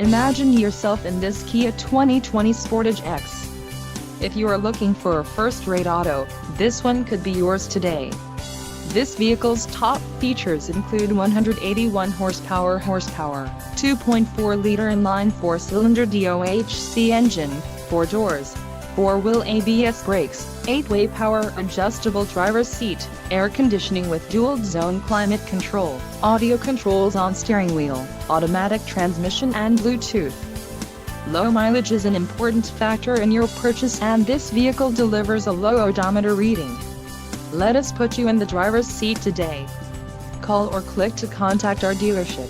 Imagine yourself in this Kia 2020 Sportage EX. If you are looking for a first-rate auto, this one could be yours today. This vehicle's top features include 181 horsepower, 2.4-liter inline 4-cylinder DOHC engine, 4 doors, 4-wheel ABS brakes, 8-way power adjustable driver's seat, air conditioning with dual-zone climate control, audio controls on steering wheel, automatic transmission and Bluetooth. Low mileage is an important factor in your purchase, and this vehicle delivers a low odometer reading. Let us put you in the driver's seat today. Call or click to contact our dealership.